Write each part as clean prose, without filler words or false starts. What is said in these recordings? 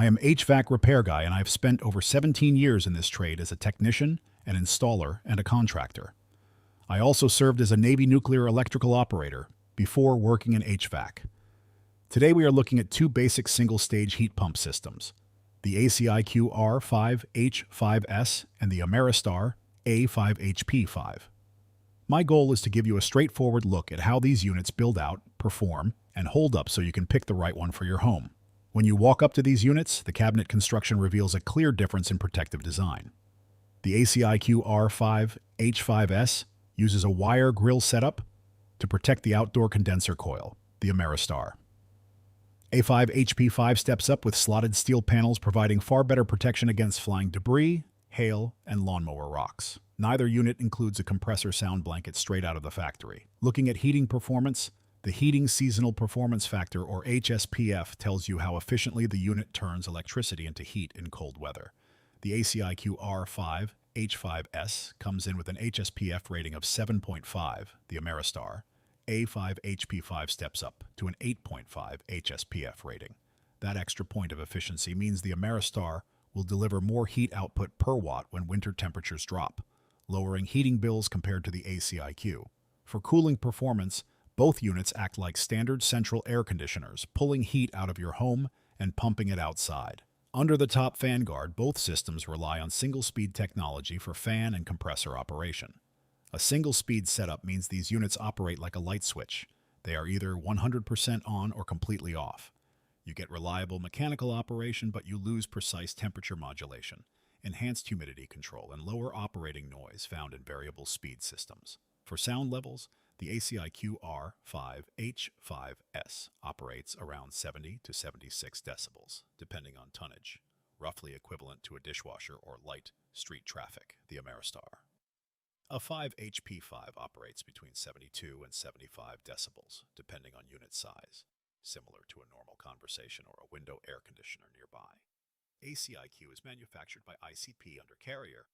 I am HVAC repair guy and I've spent over 17 years in this trade as a technician, an installer, and a contractor. I also served as a Navy nuclear electrical operator before working in HVAC. Today we are looking at two basic single-stage heat pump systems, the ACiQ R5H5S and the Ameristar A5HP5. My goal is to give you a straightforward look at how these units build out, perform, and hold up so you can pick the right one for your home. When you walk up to these units, the cabinet construction reveals a clear difference in protective design. The ACiQ R5H5S uses a wire grill setup to protect the outdoor condenser coil, the Ameristar. A5HP5 steps up with slotted steel panels providing far better protection against flying debris, hail, and lawnmower rocks. Neither unit includes a compressor sound blanket straight out of the factory. Looking at heating performance, the Heating Seasonal Performance Factor, or HSPF, tells you how efficiently the unit turns electricity into heat in cold weather. The ACiQ R5H5S comes in with an HSPF rating of 7.5, the Ameristar. A5HP5 steps up to an 8.5 HSPF rating. That extra point of efficiency means the Ameristar will deliver more heat output per watt when winter temperatures drop, lowering heating bills compared to the ACiQ. For cooling performance, both units act like standard central air conditioners, pulling heat out of your home and pumping it outside. Under the top fan guard, both systems rely on single-speed technology for fan and compressor operation. A single-speed setup means these units operate like a light switch. They are either 100% on or completely off. You get reliable mechanical operation, but you lose precise temperature modulation, enhanced humidity control, and lower operating noise found in variable speed systems. For sound levels, the ACiQ R5H5S operates around 70 to 76 decibels, depending on tonnage, roughly equivalent to a dishwasher or light street traffic, the Ameristar. A 5HP5 operates between 72 and 75 decibels, depending on unit size, similar to a normal conversation or a window air conditioner nearby. ACiQ is manufactured by ICP under Carrier,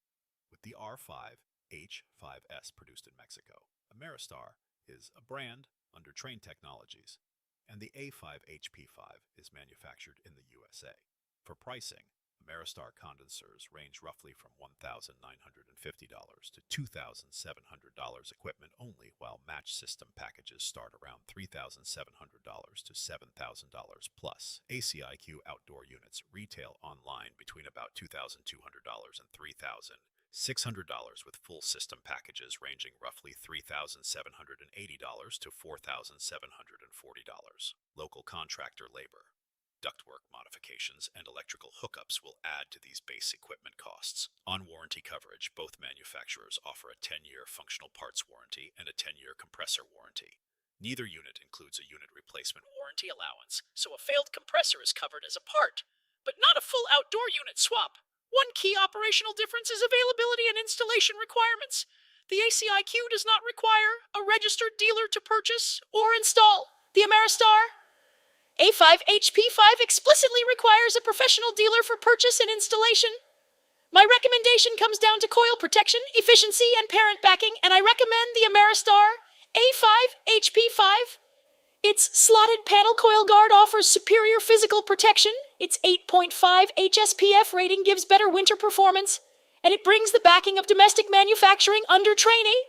with the R5H5S produced in Mexico. Ameristar is a brand under Train Technologies, and the A5HP5 is manufactured in the USA. For pricing, Ameristar condensers range roughly from $1,950 to $2,700 equipment only, while match system packages start around $3,700 to $7,000 plus. ACiQ outdoor units retail online between about $2,200 and $3,600, with full system packages ranging roughly $3,780 to $4,740. Local contractor labor, ductwork modifications, and electrical hookups will add to these base equipment costs. On warranty coverage, both manufacturers offer a 10-year functional parts warranty and a 10-year compressor warranty. Neither unit includes a unit replacement warranty allowance, so a failed compressor is covered as a part, but not a full outdoor unit swap. One key operational difference is availability and installation requirements. The ACiQ does not require a registered dealer to purchase or install. The Ameristar A5HP5 explicitly requires a professional dealer for purchase and installation. My recommendation comes down to coil protection, efficiency, and parent backing, and I recommend the Ameristar A5HP5. Its slotted panel coil guard offers superior physical protection, its 8.5 HSPF rating gives better winter performance, and it brings the backing of domestic manufacturing under Trainee.